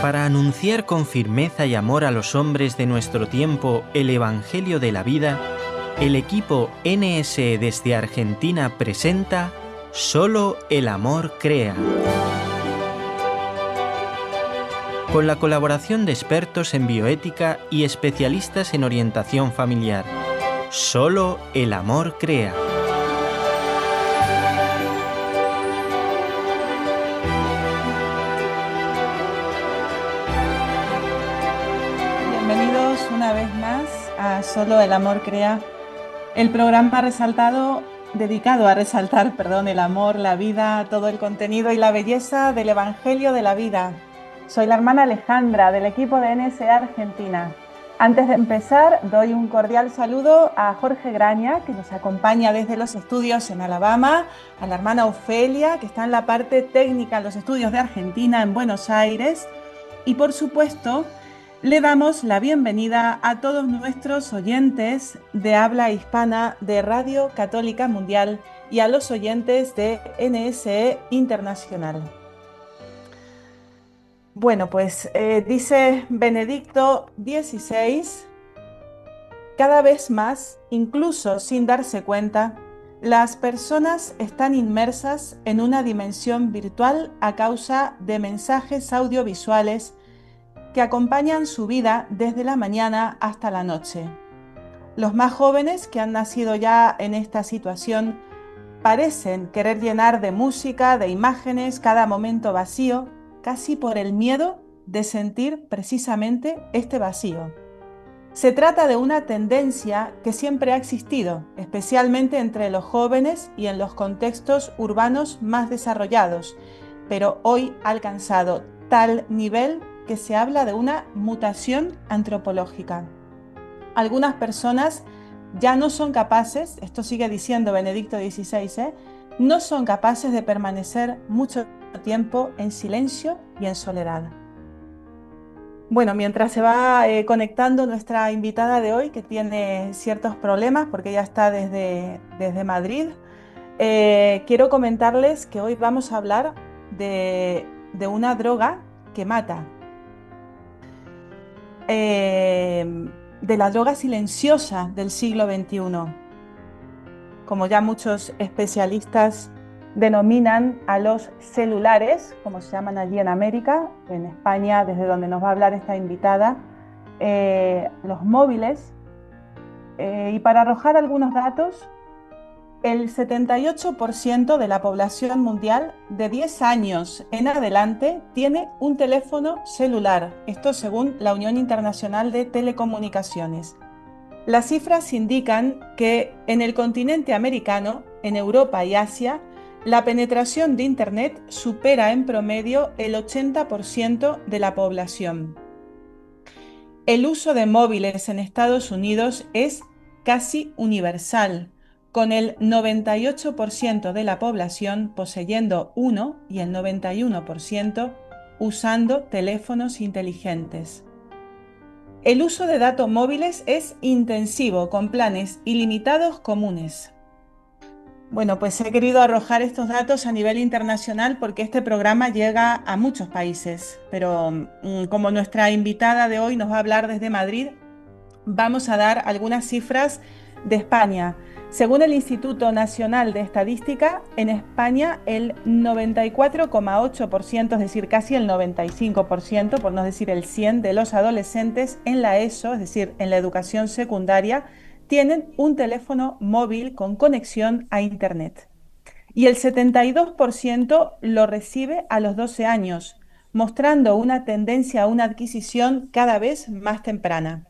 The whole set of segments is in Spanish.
Para anunciar con firmeza y amor a los hombres de nuestro tiempo el Evangelio de la vida, el equipo NSE desde Argentina presenta Solo el amor crea. Con la colaboración de expertos en bioética y especialistas en orientación familiar. Solo el amor crea. Bienvenidos una vez más a Solo el amor crea, el programa dedicado a resaltar el amor, la vida, todo el contenido y la belleza del Evangelio de la vida. Soy la hermana Alejandra del equipo de NSE Argentina. Antes de empezar, doy un cordial saludo a Jorge Graña, que nos acompaña desde los estudios en Alabama, a la hermana Ofelia, que está en la parte técnica en los estudios de Argentina, en Buenos Aires, y por supuesto, le damos la bienvenida a todos nuestros oyentes de habla hispana de Radio Católica Mundial y a los oyentes de NSE Internacional. Bueno, pues dice Benedicto XVI, cada vez más, incluso sin darse cuenta, las personas están inmersas en una dimensión virtual a causa de mensajes audiovisuales que acompañan su vida desde la mañana hasta la noche. Los más jóvenes que han nacido ya en esta situación parecen querer llenar de música, de imágenes, cada momento vacío, casi por el miedo de sentir precisamente este vacío. Se trata de una tendencia que siempre ha existido, especialmente entre los jóvenes y en los contextos urbanos más desarrollados, pero hoy ha alcanzado tal nivel que se habla de una mutación antropológica. Algunas personas ya no son capaces, esto sigue diciendo Benedicto XVI, no son capaces de permanecer mucho tiempo en silencio y en soledad. Bueno, mientras se va conectando nuestra invitada de hoy, que tiene ciertos problemas porque ella está desde Madrid, quiero comentarles que hoy vamos a hablar de una droga que mata. De la droga silenciosa del siglo XXI, como ya muchos especialistas denominan a los celulares, como se llaman allí en América, en España, desde donde nos va a hablar esta invitada, los móviles. Y para arrojar algunos datos, el 78% de la población mundial de 10 años en adelante tiene un teléfono celular, esto según la Unión Internacional de Telecomunicaciones. Las cifras indican que en el continente americano, en Europa y Asia, la penetración de Internet supera en promedio el 80% de la población. El uso de móviles en Estados Unidos es casi universal, con el 98% de la población poseyendo uno y el 91% usando teléfonos inteligentes. El uso de datos móviles es intensivo, con planes ilimitados comunes. Bueno, pues he querido arrojar estos datos a nivel internacional porque este programa llega a muchos países, pero como nuestra invitada de hoy nos va a hablar desde Madrid, vamos a dar algunas cifras de España. Según el Instituto Nacional de Estadística, en España el 94,8%, es decir, casi el 95%, por no decir el 100%, de los adolescentes en la ESO, es decir, en la educación secundaria, tienen un teléfono móvil con conexión a Internet. Y el 72% lo recibe a los 12 años, mostrando una tendencia a una adquisición cada vez más temprana.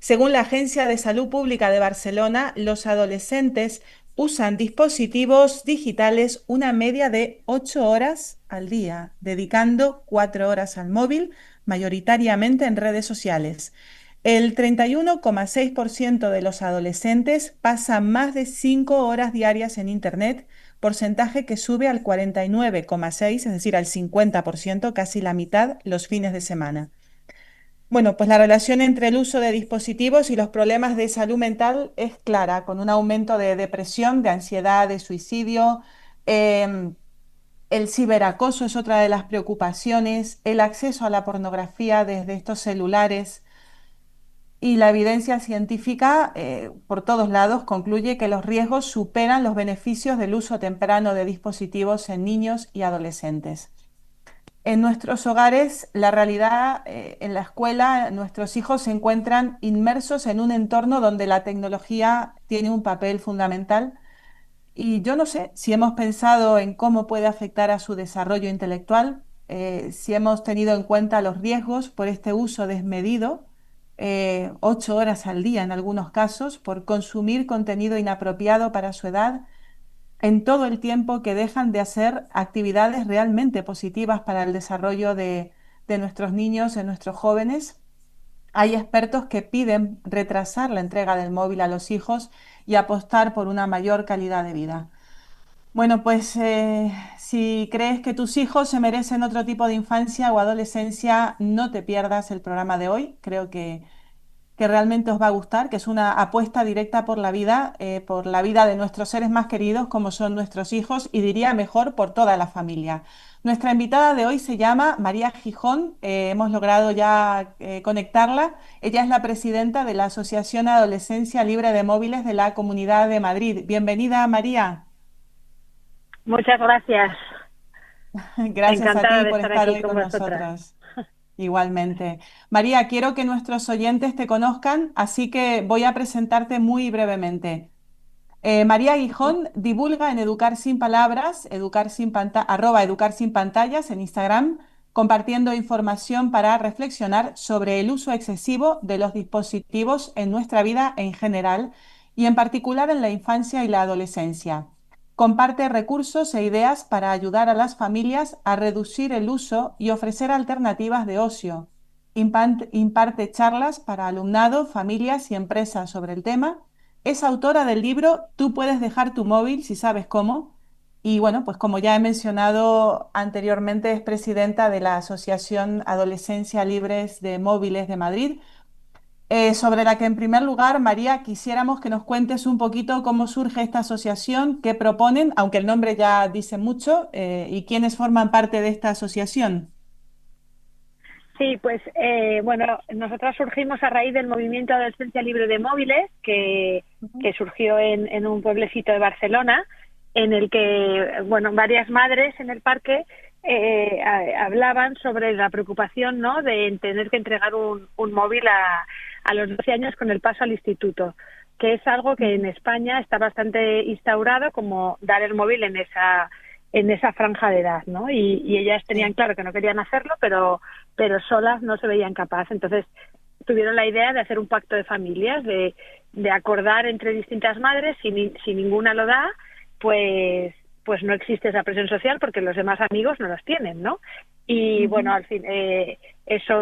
Según la Agencia de Salud Pública de Barcelona, los adolescentes usan dispositivos digitales una media de 8 horas al día, dedicando 4 horas al móvil, mayoritariamente en redes sociales. El 31,6% de los adolescentes pasa más de 5 horas diarias en Internet, porcentaje que sube al 49,6%, es decir, al 50%, casi la mitad, los fines de semana. Bueno, pues la relación entre el uso de dispositivos y los problemas de salud mental es clara, con un aumento de depresión, de ansiedad, de suicidio, El ciberacoso es otra de las preocupaciones, el acceso a la pornografía desde estos celulares. Y la evidencia científica, por todos lados, concluye que los riesgos superan los beneficios del uso temprano de dispositivos en niños y adolescentes. En nuestros hogares, la realidad, en la escuela, nuestros hijos se encuentran inmersos en un entorno donde la tecnología tiene un papel fundamental y yo no sé si hemos pensado en cómo puede afectar a su desarrollo intelectual, si hemos tenido en cuenta los riesgos por este uso desmedido, 8 horas al día en algunos casos, por consumir contenido inapropiado para su edad, en todo el tiempo que dejan de hacer actividades realmente positivas para el desarrollo de nuestros niños, de nuestros jóvenes. Hay expertos que piden retrasar la entrega del móvil a los hijos y apostar por una mayor calidad de vida. Bueno, pues si crees que tus hijos se merecen otro tipo de infancia o adolescencia, no te pierdas el programa de hoy. Creo que realmente os va a gustar, que es una apuesta directa por la vida de nuestros seres más queridos, como son nuestros hijos, y diría mejor por toda la familia. Nuestra invitada de hoy se llama María Gijón. Hemos logrado ya conectarla. Ella es la presidenta de la Asociación Adolescencia Libre de Móviles de la Comunidad de Madrid. Bienvenida, María. Muchas gracias. Gracias a Encantada ti de por estar estar aquí hoy con con vosotras. nosotros. Igualmente. María, quiero que nuestros oyentes te conozcan, así que voy a presentarte muy brevemente. María Guijón divulga en Educar Sin Palabras, @Educar Sin Pantallas en Instagram, compartiendo información para reflexionar sobre el uso excesivo de los dispositivos en nuestra vida en general y en particular en la infancia y la adolescencia. Comparte recursos e ideas para ayudar a las familias a reducir el uso y ofrecer alternativas de ocio. Imparte charlas para alumnado, familias y empresas sobre el tema. Es autora del libro Tú puedes dejar tu móvil si sabes cómo. Y bueno, pues como ya he mencionado anteriormente, es presidenta de la Asociación Adolescencia Libres de Móviles de Madrid, sobre la que en primer lugar, María, quisiéramos que nos cuentes un poquito cómo surge esta asociación, qué proponen, aunque el nombre ya dice mucho, y quiénes forman parte de esta asociación. Sí, pues bueno, nosotras surgimos a raíz del movimiento Adolescencia Libre de Móviles, que surgió en un pueblecito de Barcelona, en el que, bueno, varias madres en el parque hablaban sobre la preocupación, ¿no?, de tener que entregar un móvil a los 12 años con el paso al instituto, que es algo que en España está bastante instaurado, como dar el móvil en esa franja de edad, ¿no? Y ellas tenían Sí. claro que no querían hacerlo, pero solas no se veían capaces. Entonces tuvieron la idea de hacer un pacto de familias, de acordar entre distintas madres, si ninguna lo da, pues no existe esa presión social porque los demás amigos no los tienen, ¿no? Y bueno, Ujú. al fin eso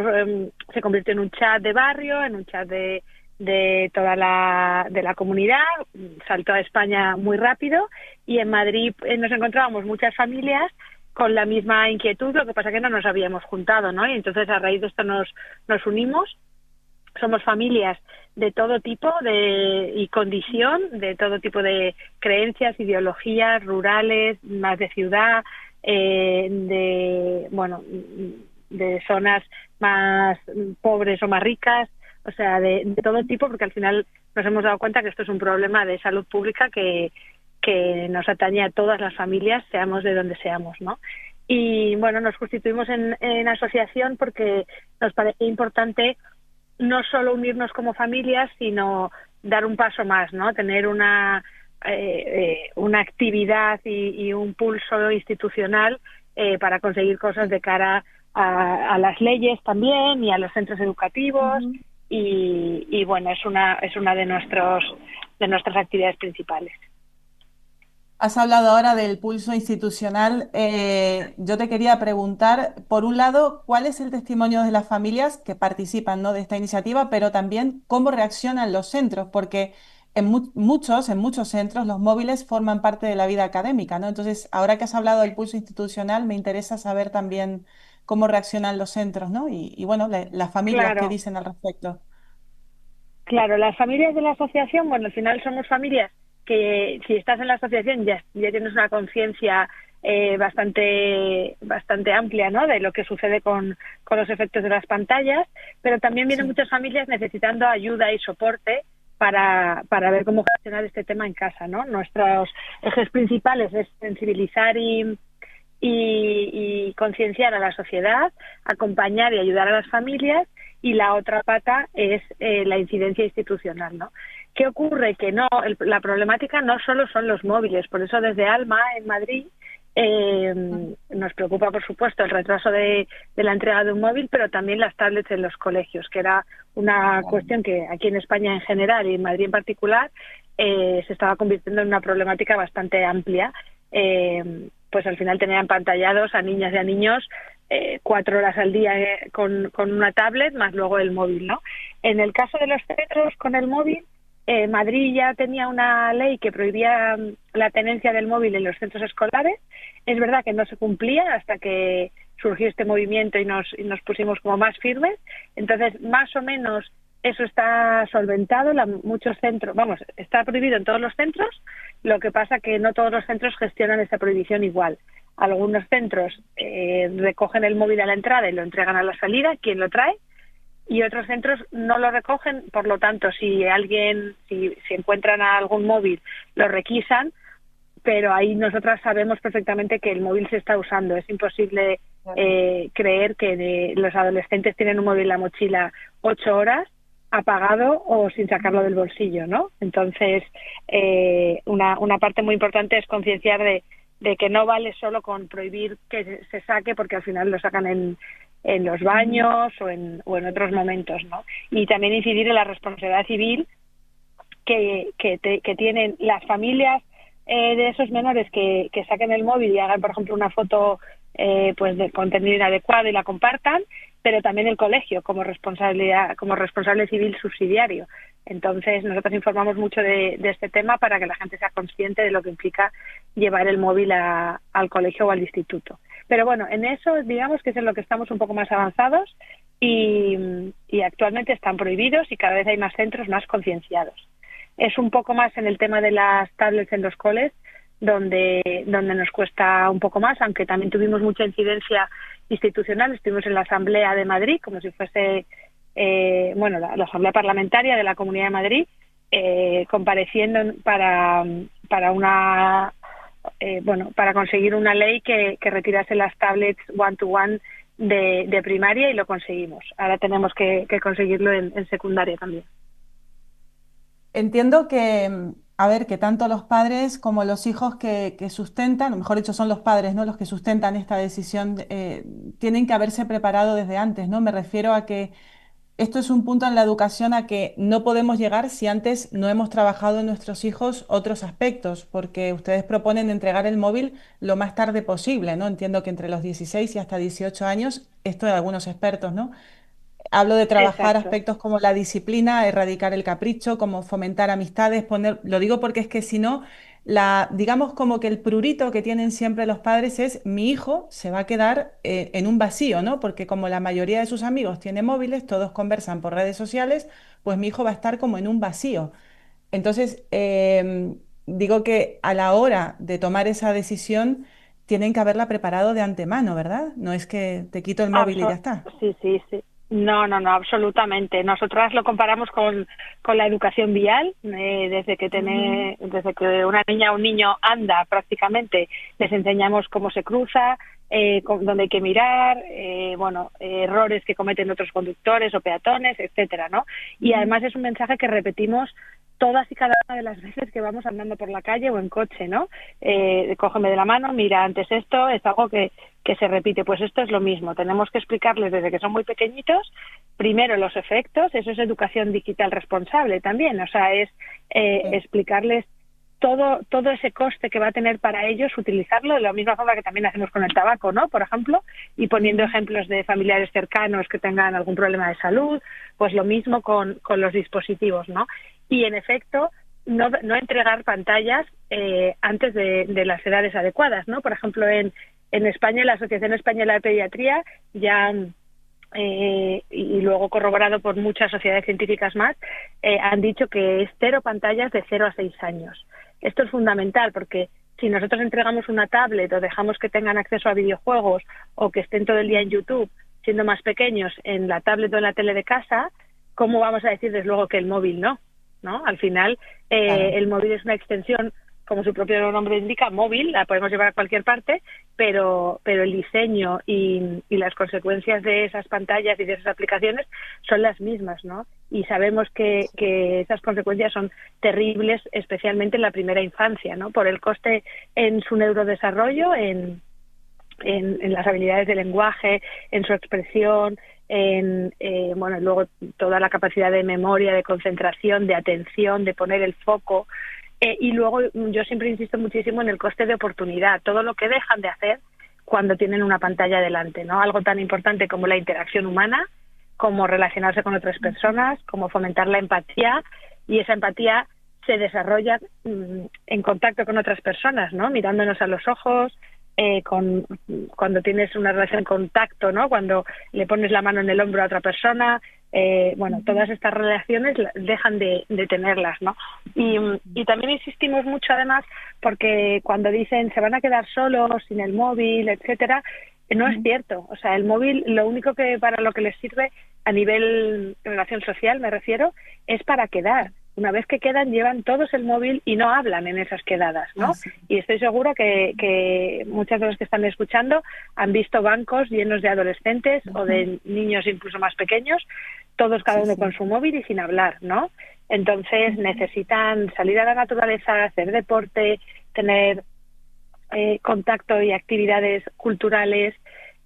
se convirtió en un chat de barrio, en un chat de toda la comunidad, saltó a España muy rápido y en Madrid nos encontrábamos muchas familias con la misma inquietud, lo que pasa que no nos habíamos juntado, ¿no? Y entonces a raíz de esto nos unimos. Somos familias de todo tipo y condición, de todo tipo de creencias, ideologías, rurales, más de ciudad, bueno, de zonas más pobres o más ricas, o sea, de todo tipo, porque al final nos hemos dado cuenta que esto es un problema de salud pública que nos atañe a todas las familias, seamos de donde seamos, ¿no? Y bueno, nos constituimos en asociación porque nos parece importante no solo unirnos como familias, sino dar un paso más, ¿no? Tener una actividad y un pulso institucional para conseguir cosas de cara a las leyes también y a los centros educativos Ujú. y bueno, es una de nuestras actividades principales. Has hablado ahora del pulso institucional. Yo te quería preguntar, por un lado, ¿cuál es el testimonio de las familias que participan, ¿no?, de esta iniciativa, pero también cómo reaccionan los centros? Porque en muchos centros los móviles forman parte de la vida académica, ¿no? Entonces, ahora que has hablado del pulso institucional, me interesa saber también cómo reaccionan los centros, ¿no? Y bueno, las familias, ¿qué Claro, dicen al respecto? claro, las familias de la asociación, bueno, al final somos familias que si estás en la asociación ya tienes una conciencia bastante amplia, ¿no?, de lo que sucede con los efectos de las pantallas, pero también vienen muchas familias necesitando ayuda y soporte para ver cómo gestionar este tema en casa, ¿no? Nuestros ejes principales es sensibilizar y concienciar a la sociedad, acompañar y ayudar a las familias, y la otra pata es la incidencia institucional, ¿no? ¿Qué ocurre? Que la problemática no solo son los móviles, por eso desde Alma, en Madrid, nos preocupa, por supuesto, el retraso de la entrega de un móvil, pero también las tablets en los colegios, que era una cuestión que aquí en España en general y en Madrid en particular se estaba convirtiendo en una problemática bastante amplia. Pues al final tenían empantallados a niñas y a niños 4 horas al día con una tablet, más luego el móvil, ¿no? En el caso de los centros con el móvil, Madrid ya tenía una ley que prohibía la tenencia del móvil en los centros escolares. Es verdad que no se cumplía hasta que surgió este movimiento y nos pusimos como más firmes. Entonces, más o menos eso está solventado. Muchos centros, está prohibido en todos los centros. Lo que pasa que no todos los centros gestionan esta prohibición igual. Algunos centros recogen el móvil a la entrada y lo entregan a la salida, quien lo trae, y otros centros no lo recogen. Por lo tanto, si encuentran algún móvil, lo requisan, pero ahí nosotras sabemos perfectamente que el móvil se está usando. Es imposible creer que los adolescentes tienen un móvil en la mochila 8 horas apagado o sin sacarlo del bolsillo, ¿no? Entonces, una parte muy importante es concienciar de que no vale solo con prohibir que se saque, porque al final lo sacan en los baños o en otros momentos, ¿no? Y también incidir en la responsabilidad civil que tienen las familias de esos menores que saquen el móvil y hagan, por ejemplo, una foto pues de contenido inadecuado y la compartan, pero también el colegio como responsable civil subsidiario. Entonces, nosotros informamos mucho de este tema para que la gente sea consciente de lo que implica llevar el móvil al colegio o al instituto. Pero bueno, en eso digamos que es en lo que estamos un poco más avanzados y actualmente están prohibidos y cada vez hay más centros más concienciados. Es un poco más en el tema de las tablets en los coles donde nos cuesta un poco más, aunque también tuvimos mucha incidencia institucional. Estuvimos en la Asamblea de Madrid, como si fuese la Asamblea Parlamentaria de la Comunidad de Madrid, compareciendo para conseguir una ley que retirase las tablets one-to-one de primaria, y lo conseguimos. Ahora tenemos que conseguirlo en secundaria también. Entiendo que tanto los padres como los hijos que sustentan, o mejor dicho, son los padres, ¿no?, los que sustentan esta decisión, tienen que haberse preparado desde antes, ¿no? Me refiero a que esto es un punto en la educación a que no podemos llegar si antes no hemos trabajado en nuestros hijos otros aspectos, porque ustedes proponen entregar el móvil lo más tarde posible, ¿no? Entiendo que entre los 16 y hasta 18 años, esto de algunos expertos, ¿no? Hablo de trabajar Exacto. aspectos como la disciplina, erradicar el capricho, como fomentar amistades, lo digo porque es que si no, digamos como que el prurito que tienen siempre los padres es: mi hijo se va a quedar en un vacío, ¿no? Porque como la mayoría de sus amigos tienen móviles, todos conversan por redes sociales, pues mi hijo va a estar como en un vacío. Entonces, digo que a la hora de tomar esa decisión, tienen que haberla preparado de antemano, ¿verdad? No es que te quito el móvil y ya está. Sí. No, absolutamente. Nosotras lo comparamos con la educación vial. Desde que una niña o un niño anda, prácticamente les enseñamos cómo se cruza, dónde hay que mirar, errores que cometen otros conductores o peatones, etcétera, ¿no? Y además es un mensaje que repetimos todas y cada una de las veces que vamos andando por la calle o en coche, ¿no? Cógeme de la mano, mira antes esto, es algo que se repite. Pues esto es lo mismo, tenemos que explicarles desde que son muy pequeñitos, primero los efectos. Eso es educación digital responsable también, o sea, es explicarles todo ese coste que va a tener para ellos utilizarlo, de la misma forma que también hacemos con el tabaco, ¿no?, por ejemplo, y poniendo ejemplos de familiares cercanos que tengan algún problema de salud, pues lo mismo con los dispositivos, ¿no? Y en efecto, no entregar pantallas antes de las edades adecuadas, ¿no? Por ejemplo, en España, la Asociación Española de Pediatría ya y luego corroborado por muchas sociedades científicas más, han dicho que es 0 pantallas de 0 a 6 años. Esto es fundamental porque Si nosotros entregamos una tablet o dejamos que tengan acceso a videojuegos o que estén todo el día en YouTube, siendo más pequeños, en la tablet o en la tele de casa, ¿cómo vamos a decirles luego que el móvil no? ¿No? Al final, Claro. el móvil es una extensión, como su propio nombre indica, móvil, la podemos llevar a cualquier parte, pero el diseño y las consecuencias de esas pantallas y de esas aplicaciones son las mismas, ¿no? Y sabemos que esas consecuencias son terribles, especialmente en la primera infancia, ¿no? Por el coste en su neurodesarrollo, en las habilidades de lenguaje, en su expresión, bueno, luego toda la capacidad de memoria, de concentración, de atención, de poner el foco. Y luego yo siempre insisto muchísimo en el coste de oportunidad, todo lo que dejan de hacer cuando tienen una pantalla delante, ¿no? Algo tan importante como la interacción humana, como relacionarse con otras personas, como fomentar la empatía, y esa empatía se desarrolla en contacto con otras personas, ¿no? Mirándonos a los ojos, cuando tienes una relación con tacto, ¿no? Cuando le pones la mano en el hombro a otra persona, bueno, todas estas relaciones dejan de tenerlas, ¿no? Y también insistimos mucho, además, porque cuando dicen se van a quedar solos, sin el móvil, etcétera, no es cierto. O sea, el móvil, lo único que para lo que les sirve a nivel de relación social, me refiero, es para quedar. Una vez que quedan, llevan todos el móvil y no hablan en esas quedadas, ¿no? Sí. Y estoy seguro que muchas de los que están escuchando han visto bancos llenos de adolescentes o de niños incluso más pequeños, todos cada uno con su móvil y sin hablar, ¿no? Entonces necesitan salir a la naturaleza, hacer deporte, tener contacto y actividades culturales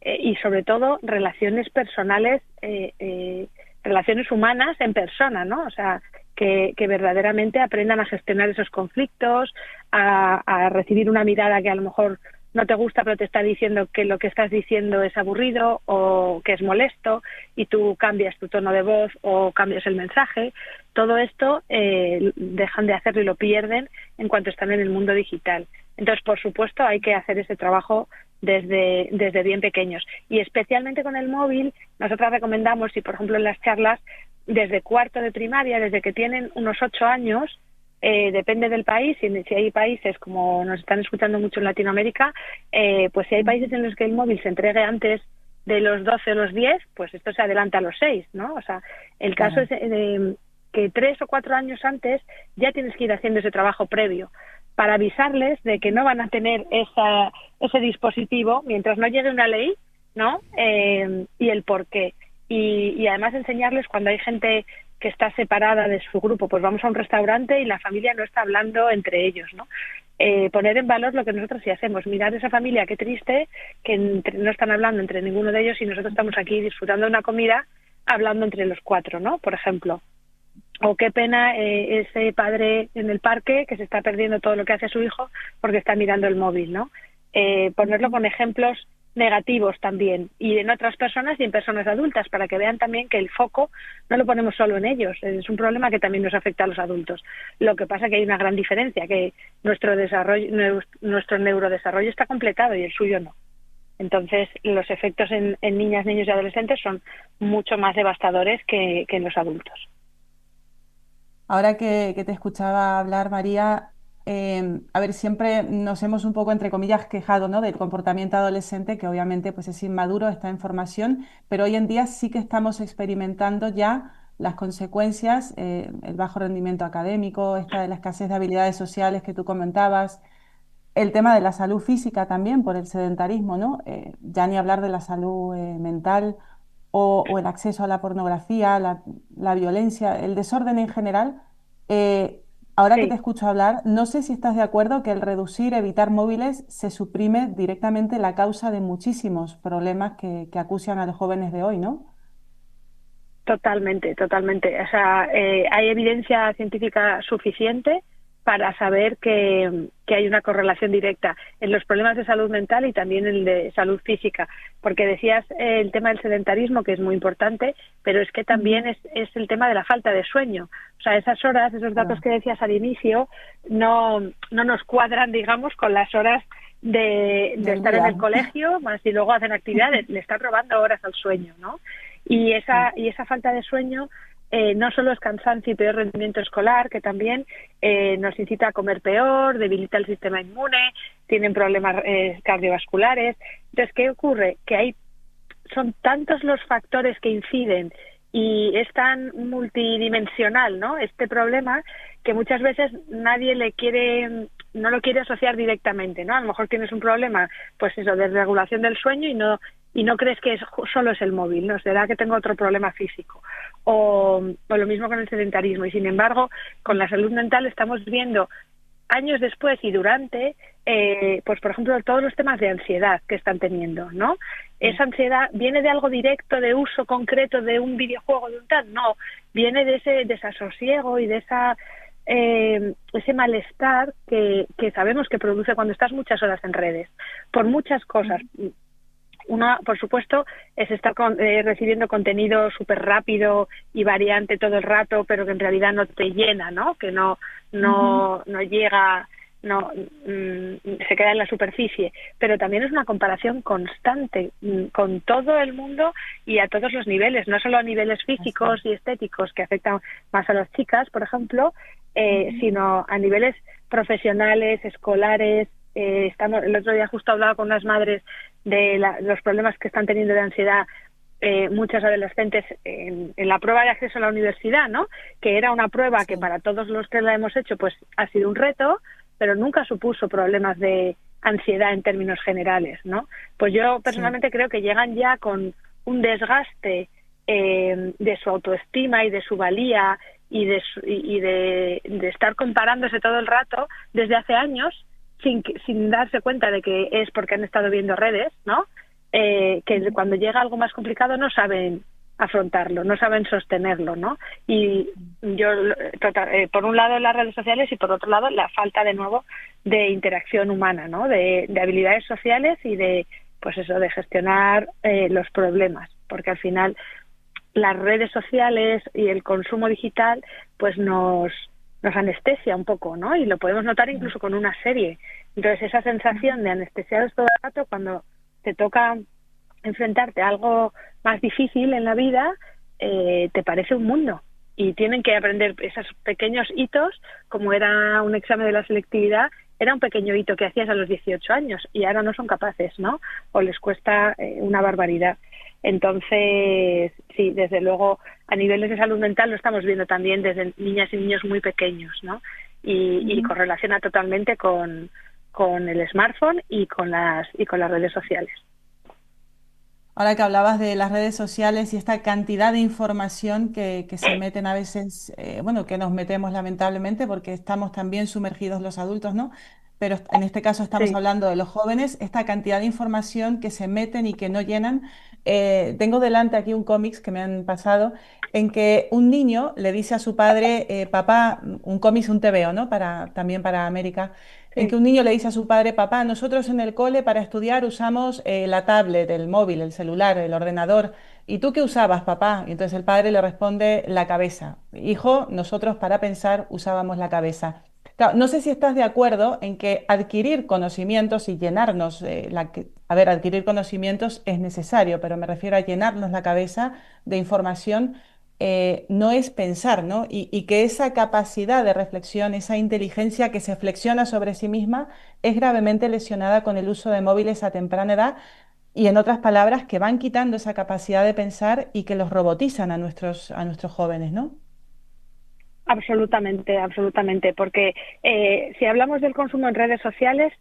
y sobre todo relaciones personales, relaciones humanas en persona, ¿no? O sea, que verdaderamente aprendan a gestionar esos conflictos, a recibir una mirada que a lo mejor no te gusta pero te está diciendo que lo que estás diciendo es aburrido o que es molesto y tú cambias tu tono de voz o cambias el mensaje. Todo esto dejan de hacerlo y lo pierden en cuanto están en el mundo digital. Entonces, por supuesto, hay que hacer ese trabajo desde bien pequeños. Y especialmente con el móvil, nosotras recomendamos, y por ejemplo en las charlas, desde cuarto de primaria, desde que tienen unos 8 años, depende del país, si hay países, como nos están escuchando mucho en Latinoamérica, pues si hay países en los que el móvil se entregue antes de los 12 o los 10, pues esto se adelanta a los 6, ¿no? O sea, el caso es que 3 o 4 años antes ya tienes que ir haciendo ese trabajo previo para avisarles de que no van a tener ese dispositivo mientras no llegue una ley, ¿no? Y el por qué. Y además enseñarles cuando hay gente que está separada de su grupo, pues vamos a un restaurante y la familia no está hablando entre ellos, ¿no? Poner en valor lo que nosotros sí hacemos, mirar esa familia, qué triste, que no están hablando entre ninguno de ellos y nosotros estamos aquí disfrutando de una comida hablando entre los 4, ¿no? Por ejemplo. O qué pena ese padre en el parque que se está perdiendo todo lo que hace su hijo porque está mirando el móvil, ¿no? Ponerlo con ejemplos negativos también, y en otras personas y en personas adultas, para que vean también que el foco no lo ponemos solo en ellos, es un problema que también nos afecta a los adultos. Lo que pasa que hay una gran diferencia, que nuestro neurodesarrollo está completado y el suyo no. Entonces, los efectos en niñas, niños y adolescentes son mucho más devastadores que en los adultos. Ahora que te escuchaba hablar, María, a ver, siempre nos hemos un poco, entre comillas, quejado, ¿no?, del comportamiento adolescente, que obviamente pues, es inmaduro, está en formación, pero hoy en día sí que estamos experimentando ya las consecuencias, el bajo rendimiento académico, esta de la escasez de habilidades sociales que tú comentabas, el tema de la salud física también por el sedentarismo, ¿no? Ya ni hablar de la salud mental o el acceso a la pornografía, la violencia, el desorden en general. Ahora que te Sí. escucho hablar, no sé si estás de acuerdo que el reducir, evitar móviles, se suprime directamente la causa de muchísimos problemas que acucian a los jóvenes de hoy, ¿no? Totalmente, totalmente. O sea, hay evidencia científica suficiente para saber que hay una correlación directa en los problemas de salud mental y también en el de salud física. Porque decías el tema del sedentarismo, que es muy importante, pero es que también es el tema de la falta de sueño. O sea, esas horas, esos datos que decías al inicio, no nos cuadran, digamos, con las horas de estar en el colegio, más y luego hacen actividades, le están robando horas al sueño, ¿no? Y esa falta de sueño no solo es cansancio y peor rendimiento escolar, que también nos incita a comer peor, debilita el sistema inmune, tienen problemas cardiovasculares. Entonces, ¿qué ocurre? Que son tantos los factores que inciden y es tan multidimensional, ¿no?, este problema, que muchas veces nadie no lo quiere asociar directamente, ¿no? A lo mejor tienes un problema, pues eso, de regulación del sueño y no crees que solo es el móvil, ¿no? Será que tengo otro problema físico. O lo mismo con el sedentarismo. Y sin embargo, con la salud mental estamos viendo años después y durante, pues por ejemplo, todos los temas de ansiedad que están teniendo, ¿no? Esa ansiedad viene de algo directo, de uso concreto de un videojuego, de un tal, no, viene de ese desasosiego y de ese malestar que sabemos que produce cuando estás muchas horas en redes, por muchas cosas. Una, por supuesto, es estar recibiendo contenido súper rápido y variante todo el rato, pero que en realidad no te llena, ¿no? Que no llega, se queda en la superficie. Pero también es una comparación constante con todo el mundo y a todos los niveles, no solo a niveles físicos y estéticos que afectan más a las chicas, por ejemplo, sino a niveles profesionales, escolares. El otro día justo hablaba con unas madres de los problemas que están teniendo de ansiedad muchas adolescentes en la prueba de acceso a la universidad, ¿no? Que era una prueba que para todos los que la hemos hecho pues ha sido un reto, pero nunca supuso problemas de ansiedad en términos generales, ¿no? Pues yo personalmente creo que llegan ya con un desgaste de su autoestima y de su valía y de estar comparándose todo el rato desde hace años, sin darse cuenta de que es porque han estado viendo redes, ¿no? Que cuando llega algo más complicado no saben afrontarlo, no saben sostenerlo, ¿no? Y yo, por un lado las redes sociales y por otro lado la falta de nuevo de interacción humana, ¿no? De habilidades sociales y de, pues eso, de gestionar los problemas, porque al final las redes sociales y el consumo digital pues nos anestesia un poco, ¿no? Y lo podemos notar incluso con una serie. Entonces, esa sensación de anestesiados todo el rato, cuando te toca enfrentarte a algo más difícil en la vida, te parece un mundo. Y tienen que aprender esos pequeños hitos, como era un examen de la selectividad, era un pequeño hito que hacías a los 18 años y ahora no son capaces, ¿no? O les cuesta una barbaridad. Entonces, sí, desde luego, a niveles de salud mental lo estamos viendo también desde niñas y niños muy pequeños, ¿no? Y correlaciona totalmente con el smartphone y con las redes sociales. Ahora que hablabas de las redes sociales y esta cantidad de información que se meten a veces, bueno, que nos metemos lamentablemente porque estamos también sumergidos los adultos, ¿no? Pero en este caso estamos Sí, hablando de los jóvenes, esta cantidad de información que se meten y que no llenan. Tengo delante aquí un cómics que me han pasado en que un niño le dice a su padre, papá, un cómics, un TVO, ¿no? También para América, en que sí. un niño le dice a su padre, papá, nosotros en el cole para estudiar usamos la tablet, el móvil, el celular, el ordenador. ¿Y tú qué usabas, papá? Y entonces el padre le responde, la cabeza. Hijo, nosotros para pensar usábamos la cabeza. Claro, no sé si estás de acuerdo en que adquirir conocimientos y llenarnos, a ver, adquirir conocimientos es necesario, pero me refiero a llenarnos la cabeza de información, no es pensar, ¿no? Y que esa capacidad de reflexión, esa inteligencia que se flexiona sobre sí misma, es gravemente lesionada con el uso de móviles a temprana edad y, en otras palabras, que van quitando esa capacidad de pensar y que los robotizan a nuestros jóvenes, ¿no? Absolutamente, absolutamente, porque si hablamos del consumo en redes sociales,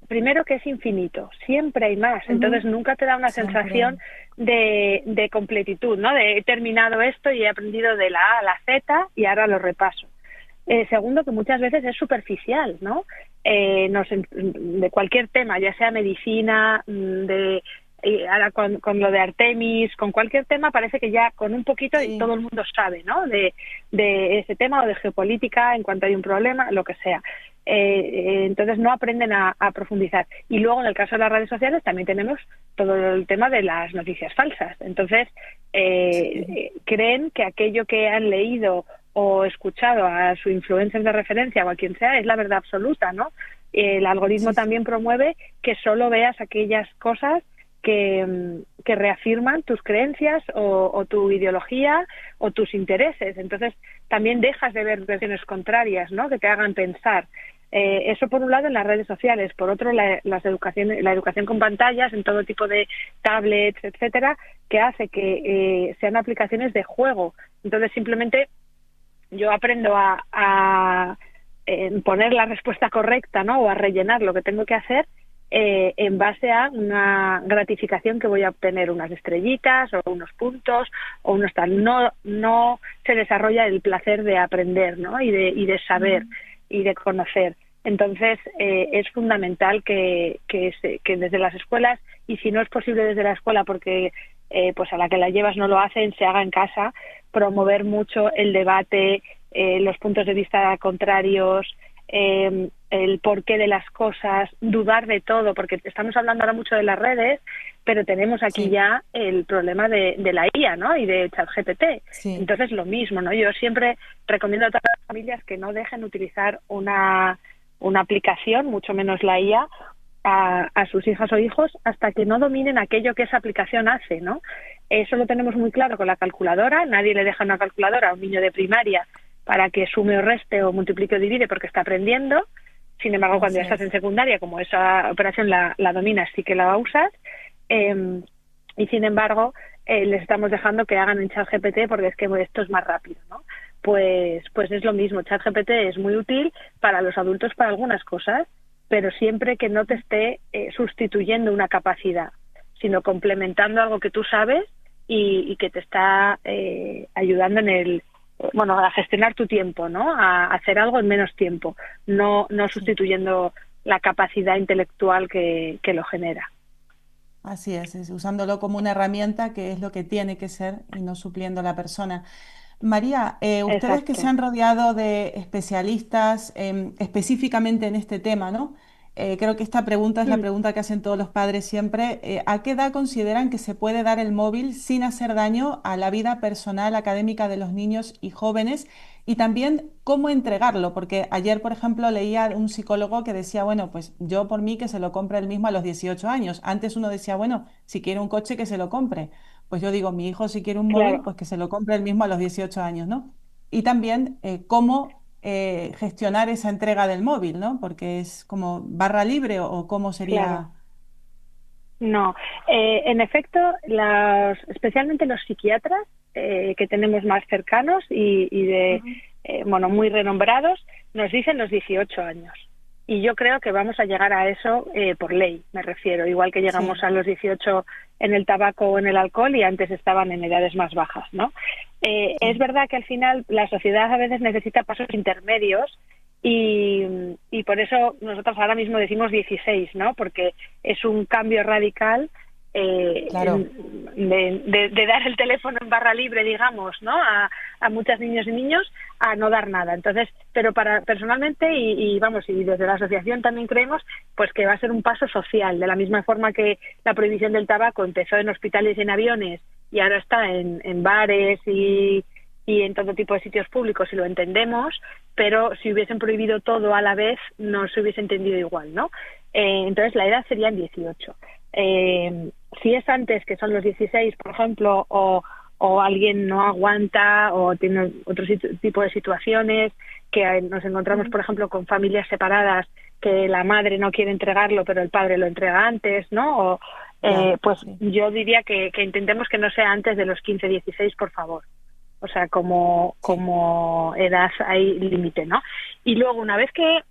primero que es infinito, siempre hay más, entonces Ujú. nunca te da una Siempre. sensación de completitud, ¿no? De he terminado esto y he aprendido de la A a la Z y ahora lo repaso. Segundo, que muchas veces es superficial, ¿no? De cualquier tema, ya sea medicina, ahora con lo de Artemis, con cualquier tema parece que ya con un poquito Sí. todo el mundo sabe, ¿no? De ese tema o de geopolítica en cuanto hay un problema, lo que sea. Entonces no aprenden a profundizar. Y luego en el caso de las redes sociales también tenemos todo el tema de las noticias falsas. Entonces Sí. creen que aquello que han leído o escuchado a su influencer de referencia o a quien sea es la verdad absoluta, ¿no? El algoritmo Sí, sí. también promueve que solo veas aquellas cosas que que reafirman tus creencias o tu ideología o tus intereses. Entonces también dejas de ver versiones contrarias, ¿no?, que te hagan pensar. Eso por un lado en las redes sociales, por otro la educación con pantallas en todo tipo de tablets, etcétera, que hace que sean aplicaciones de juego. Entonces simplemente yo aprendo a poner la respuesta correcta, ¿no?, o a rellenar lo que tengo que hacer en base a una gratificación que voy a obtener, unas estrellitas o unos puntos o unos tal. No se desarrolla el placer de aprender, ¿no?, y de saber y de conocer. Entonces es fundamental que desde las escuelas, y si no es posible desde la escuela porque pues a la que la llevas no lo hacen, se haga en casa, promover mucho el debate, los puntos de vista contrarios, el porqué de las cosas, dudar de todo, porque estamos hablando ahora mucho de las redes, pero tenemos aquí ya el problema de la IA, ¿no?, y de ChatGPT. Entonces lo mismo, ¿no? Yo siempre recomiendo a todas las familias que no dejen utilizar una aplicación, mucho menos la IA, a sus hijas o hijos hasta que no dominen aquello que esa aplicación hace, ¿no? Eso lo tenemos muy claro con la calculadora. Nadie le deja una calculadora a un niño de primaria para que sume o reste o multiplique o divide porque está aprendiendo. Sin embargo, cuando ya estás en secundaria, como esa operación la dominas, sí que la usas. Y sin embargo, les estamos dejando que hagan en ChatGPT porque es que esto es más rápido, ¿no? Pues es lo mismo. ChatGPT es muy útil para los adultos para algunas cosas, pero siempre que no te esté sustituyendo una capacidad, sino complementando algo que tú sabes y que te está ayudando a gestionar tu tiempo, ¿no?, a hacer algo en menos tiempo, no sustituyendo la capacidad intelectual que lo genera. Así es usándolo como una herramienta, que es lo que tiene que ser, y no supliendo a la persona. María, ustedes que se han rodeado de especialistas específicamente en este tema, ¿no? Creo que esta pregunta es la pregunta que hacen todos los padres siempre. ¿A qué edad consideran que se puede dar el móvil sin hacer daño a la vida personal académica de los niños y jóvenes? Y también, ¿cómo entregarlo? Porque ayer, por ejemplo, leía un psicólogo que decía, bueno, pues yo por mí que se lo compre él mismo a los 18 años. Antes uno decía, bueno, si quiere un coche que se lo compre. Pues yo digo, mi hijo si quiere un móvil, pues que se lo compre él mismo a los 18 años, ¿no? Y también cómo gestionar esa entrega del móvil, ¿no? Porque es como barra libre o cómo sería. Claro. No, en efecto, especialmente los psiquiatras que tenemos más cercanos y muy renombrados, nos dicen los 18 años. Y yo creo que vamos a llegar a eso por ley, me refiero, igual que llegamos a los 18 en el tabaco o en el alcohol y antes estaban en edades más bajas, ¿no? Es verdad que al final la sociedad a veces necesita pasos intermedios y por eso nosotros ahora mismo decimos 16, ¿no? Porque es un cambio radical de dar el teléfono en barra libre, digamos, ¿no?, a muchas niños y niños, a no dar nada. Entonces, pero personalmente y desde la asociación también creemos pues que va a ser un paso social, de la misma forma que la prohibición del tabaco empezó en hospitales y en aviones y ahora está en bares y en todo tipo de sitios públicos, y lo entendemos, pero si hubiesen prohibido todo a la vez no se hubiese entendido igual, ¿no? Entonces la edad serían 18. Si es antes, que son los 16, por ejemplo, o alguien no aguanta o tiene otro tipo de situaciones, que nos encontramos, por ejemplo, con familias separadas, que la madre no quiere entregarlo, pero el padre lo entrega antes, ¿no? Yo diría que intentemos que no sea antes de los 15, 16, por favor. O sea, como edad hay límite, ¿no? Y luego, una vez que...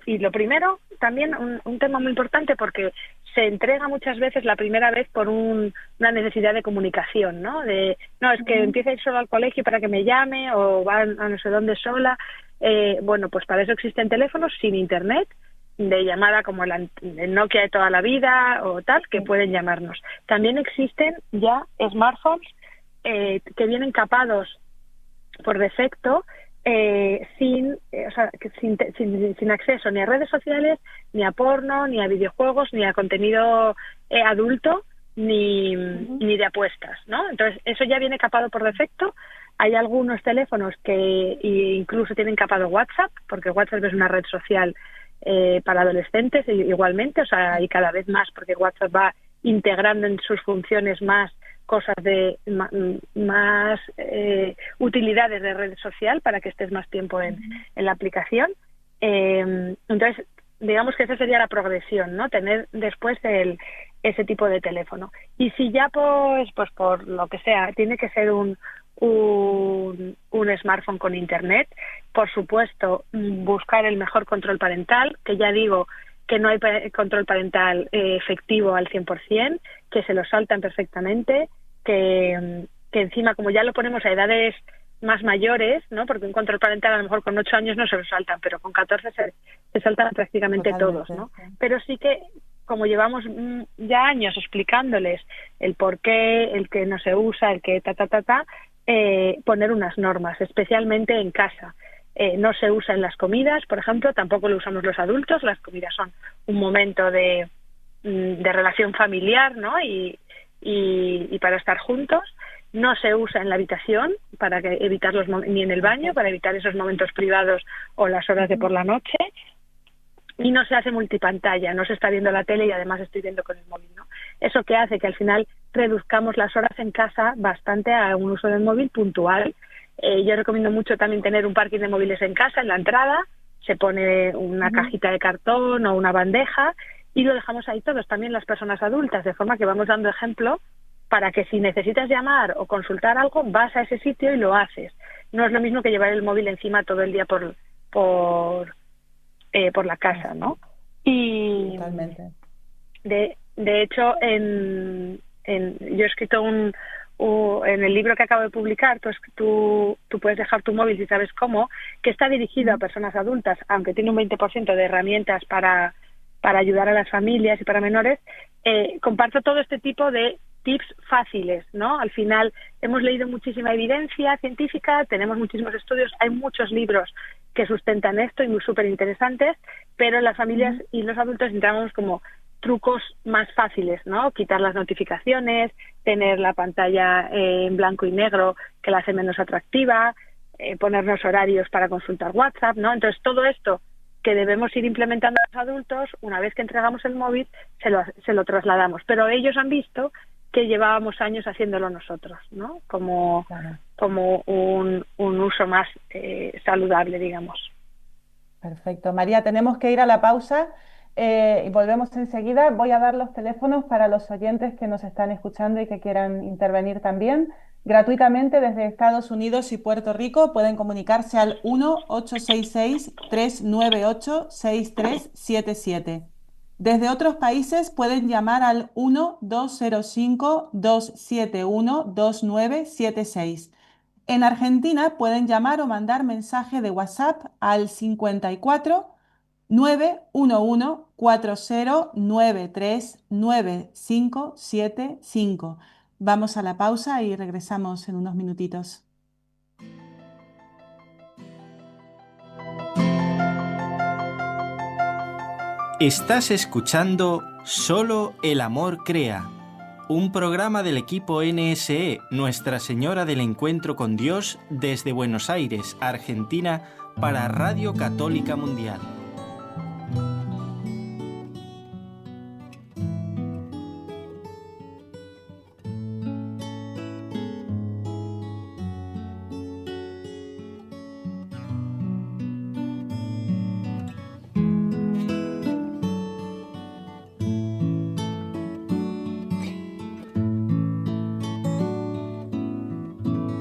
y lo primero, también un tema muy importante, porque se entrega muchas veces la primera vez por una necesidad de comunicación, ¿no? Es que empieza a ir solo al colegio para que me llame, o va a no sé dónde sola. Pues para eso existen teléfonos sin internet, de llamada como el Nokia de toda la vida o tal, que pueden llamarnos. También existen ya smartphones que vienen capados por defecto, sin acceso ni a redes sociales, ni a porno, ni a videojuegos, ni a contenido adulto, ni de apuestas, ¿no? Entonces eso ya viene capado por defecto. Hay algunos teléfonos que incluso tienen capado WhatsApp, porque WhatsApp es una red social para adolescentes igualmente, y cada vez más, porque WhatsApp va integrando en sus funciones más cosas de más utilidades de red social para que estés más tiempo en la aplicación. Entonces, digamos que esa sería la progresión, ¿no? Tener después ese tipo de teléfono. Y si ya pues por lo que sea, tiene que ser un smartphone con internet, por supuesto, buscar el mejor control parental, que ya digo que no hay control parental efectivo al 100%, que se lo saltan perfectamente, que encima, como ya lo ponemos a edades más mayores, ¿no? Porque un control parental a lo mejor con 8 años no se lo saltan, pero con 14 se saltan prácticamente todos, ¿no? Sí. Pero sí que, como llevamos ya años explicándoles el por qué, el que no se usa, el que poner unas normas, especialmente en casa. No se usa en las comidas, por ejemplo, tampoco lo usamos los adultos. Las comidas son un momento de relación familiar, ¿no? Y para estar juntos. No se usa en la habitación para evitar ni en el baño, para evitar esos momentos privados o las horas de por la noche. Y no se hace multipantalla, no se está viendo la tele y además estoy viendo con el móvil, ¿no? Eso que hace que al final reduzcamos las horas en casa bastante a un uso del móvil puntual. Yo recomiendo mucho también tener un parking de móviles en casa, en la entrada. Se pone una cajita de cartón o una bandeja y lo dejamos ahí todos, también las personas adultas, de forma que vamos dando ejemplo para que si necesitas llamar o consultar algo, vas a ese sitio y lo haces. No es lo mismo que llevar el móvil encima todo el día por la casa, ¿no? Y totalmente. De hecho, yo he escrito en el libro que acabo de publicar, tú puedes dejar tu móvil si sabes cómo, que está dirigido a personas adultas, aunque tiene un 20% de herramientas para ayudar a las familias y para menores. Comparto todo este tipo de tips fáciles, ¿no? Al final hemos leído muchísima evidencia científica, tenemos muchísimos estudios, hay muchos libros que sustentan esto y muy súper interesantes, pero en las familias y los adultos entramos como trucos más fáciles, ¿no? Quitar las notificaciones, tener la pantalla en blanco y negro que la hace menos atractiva, ponernos horarios para consultar WhatsApp, ¿no? Entonces todo esto que debemos ir implementando a los adultos, una vez que entregamos el móvil, se lo trasladamos. Pero ellos han visto que llevábamos años haciéndolo nosotros, ¿no? Como un uso más saludable, digamos. Perfecto. María, tenemos que ir a la pausa y volvemos enseguida. Voy a dar los teléfonos para los oyentes que nos están escuchando y que quieran intervenir también. Gratuitamente desde Estados Unidos y Puerto Rico pueden comunicarse al 1-866-398-6377. Desde otros países pueden llamar al 1-205-271-2976. En Argentina pueden llamar o mandar mensaje de WhatsApp al 54 911 4093 9575. Vamos a la pausa y regresamos en unos minutitos. Estás escuchando Solo el amor crea, un programa del equipo NSE, Nuestra Señora del Encuentro con Dios, desde Buenos Aires, Argentina, para Radio Católica Mundial.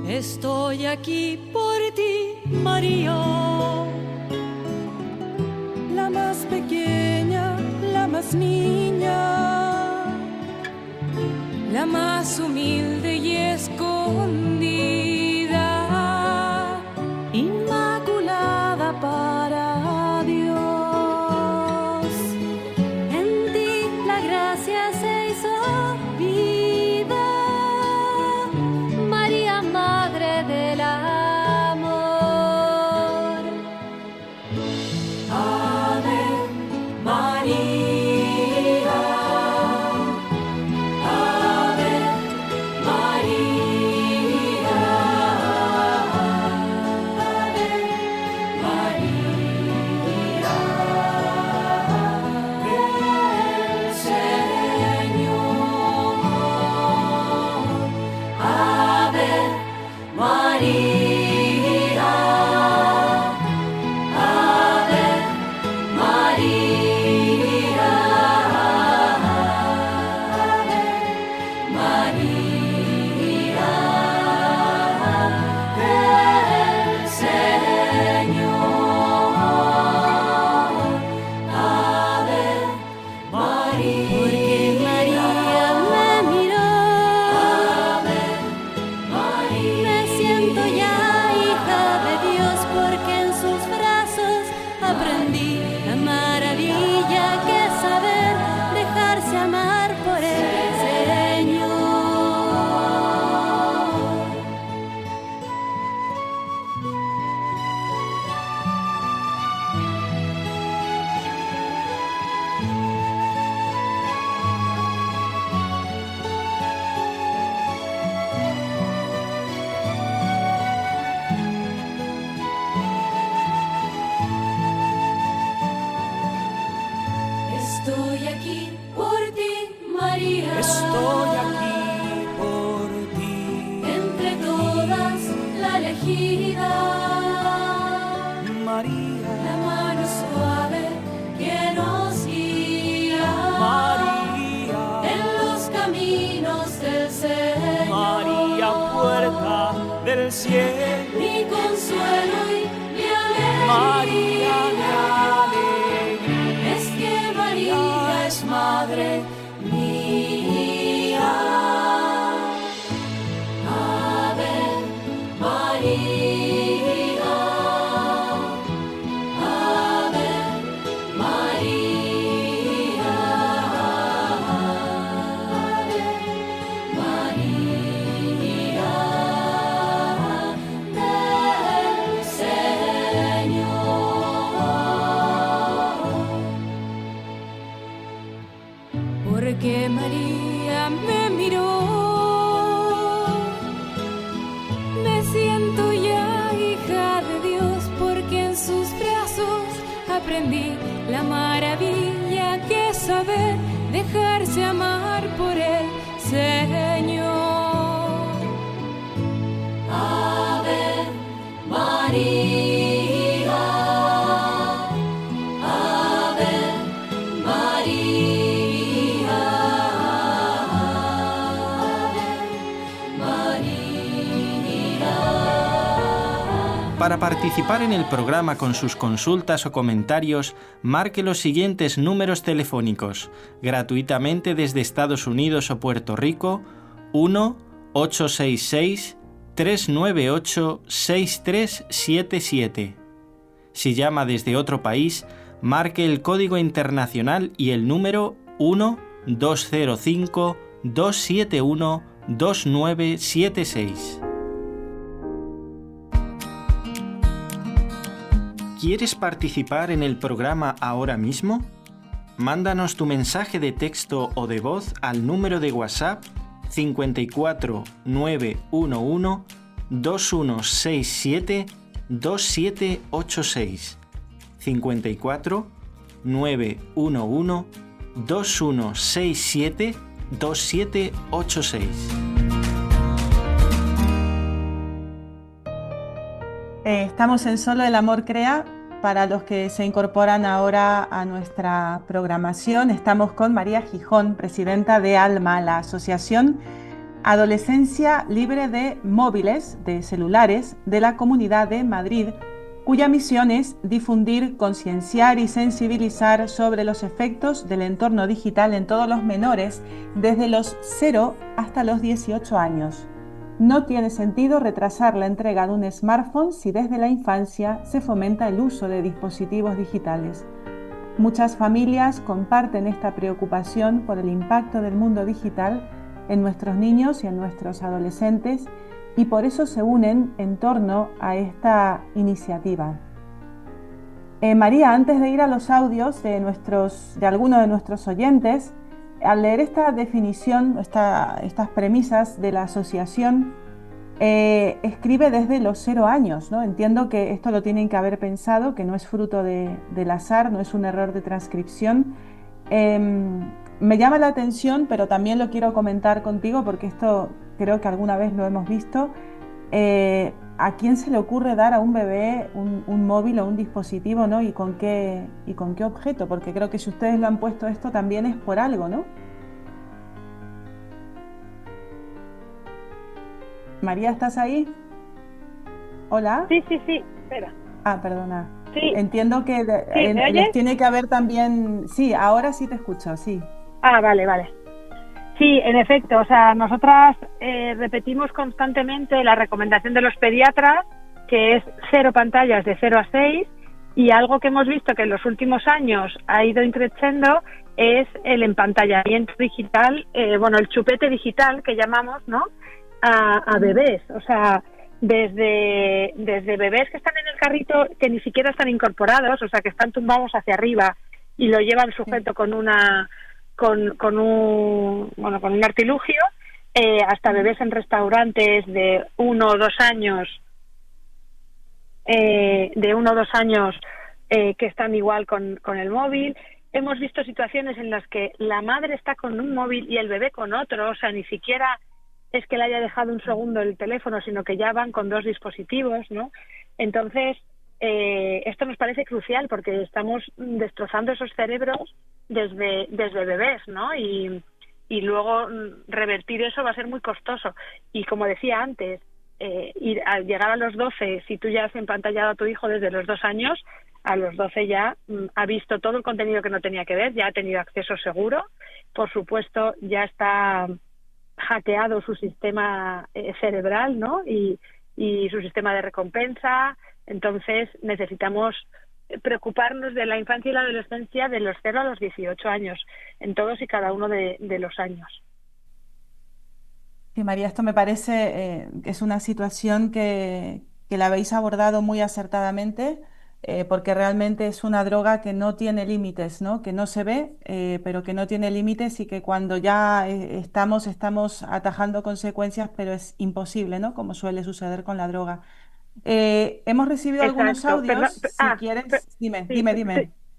Estoy aquí por ti, María, la más pequeña, la más niña, la más humilde y escondida, inmaculada para Dios. En ti la gracia se hizo vida, María, Madre del amor. Ave María, Ave María, la mano suave que nos guía. María, en los caminos del Señor. María, puerta del cielo, mi consuelo y mi alegría. María, mi alegría, es que María es madre mía. Ave María, Ave María, Ave María del Señor. Porque María me miró, me siento ya hija de Dios, porque en sus brazos aprendí la maravilla que es saber dejarse amar por el Señor. Ave María, Ave María, Ave María. Para participar en el programa con sus consultas o comentarios, marque los siguientes números telefónicos, gratuitamente desde Estados Unidos o Puerto Rico: 1-866-398-6377. Si llama desde otro país, marque el código internacional y el número 1-205-271-2976. ¿Quieres participar en el programa ahora mismo? Mándanos tu mensaje de texto o de voz al número de WhatsApp 54 911 2167 2786. 54 911 2167 2786. Estamos en Solo el Amor Crea. Para los que se incorporan ahora a nuestra programación, estamos con María Gijón, presidenta de ALMA, la Asociación Adolescencia Libre de Móviles, de Celulares, de la Comunidad de Madrid, cuya misión es difundir, concienciar y sensibilizar sobre los efectos del entorno digital en todos los menores, desde los 0 hasta los 18 años. No tiene sentido retrasar la entrega de un smartphone si desde la infancia se fomenta el uso de dispositivos digitales. Muchas familias comparten esta preocupación por el impacto del mundo digital en nuestros niños y en nuestros adolescentes, y por eso se unen en torno a esta iniciativa. María, antes de ir a los audios de algunos de nuestros oyentes, al leer esta definición, estas premisas de la asociación, escribe desde los 0 años, ¿no? Entiendo que esto lo tienen que haber pensado, que no es fruto del azar, no es un error de transcripción. Me llama la atención, pero también lo quiero comentar contigo porque esto creo que alguna vez lo hemos visto. ¿A quién se le ocurre dar a un bebé un móvil o un dispositivo, ¿no? ¿Y con qué objeto? Porque creo que si ustedes lo han puesto esto también es por algo, ¿no? María, ¿estás ahí? ¿Hola? Sí, espera. Perdona. Sí. Entiendo que ¿me oyes? les tiene que haber también... Sí, ahora sí te escucho, sí. Vale. Sí, en efecto, o sea, nosotras repetimos constantemente la recomendación de los pediatras, que es 0 pantallas de 0 a 6, y algo que hemos visto que en los últimos años ha ido increciendo es el empantallamiento digital, el chupete digital que llamamos, ¿no?, a bebés, o sea, desde bebés que están en el carrito que ni siquiera están incorporados, o sea, que están tumbados hacia arriba y lo llevan sujeto con un artilugio, hasta bebés en restaurantes de 1 o 2 años, que están igual con el móvil. Hemos visto situaciones en las que la madre está con un móvil y el bebé con otro, o sea, ni siquiera es que le haya dejado un segundo el teléfono, sino que ya van con 2 dispositivos, ¿no? Entonces, esto nos parece crucial porque estamos destrozando esos cerebros desde bebés, ¿no? Y luego revertir eso va a ser muy costoso. Y como decía antes, al llegar a los 12, si tú ya has empantallado a tu hijo desde los 2 años, a los 12 ya ha visto todo el contenido que no tenía que ver, ya ha tenido acceso seguro, por supuesto ya está hackeado su sistema cerebral, ¿no? Y su sistema de recompensa. Entonces necesitamos preocuparnos de la infancia y la adolescencia de los 0 a los 18 años, en todos y cada uno de los años. Sí, María, esto me parece que es una situación que la habéis abordado muy acertadamente, porque realmente es una droga que no tiene límites, ¿no? Que no se ve, pero que no tiene límites y que cuando ya estamos atajando consecuencias, pero es imposible, ¿no? Como suele suceder con la droga. Hemos recibido algunos Exacto. audios, si quieres, dime.